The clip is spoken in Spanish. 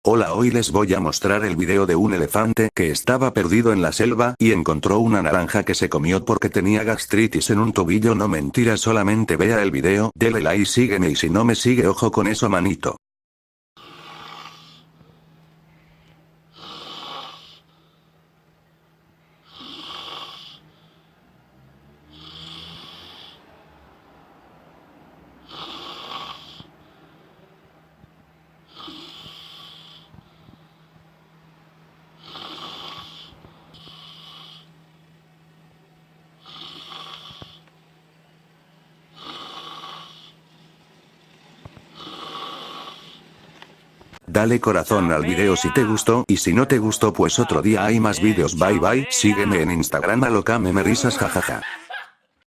Hola, hoy les voy a mostrar el video de un elefante que estaba perdido en la selva y encontró una naranja que se comió porque tenía gastritis en un tobillo. No mentira, solamente vea el video, dele like y sígueme, y si no me sigue ojo con eso, manito. Dale corazón al video si te gustó, y si no te gustó pues otro día hay más videos. Bye bye, sígueme en Instagram alocamemerisas jajaja.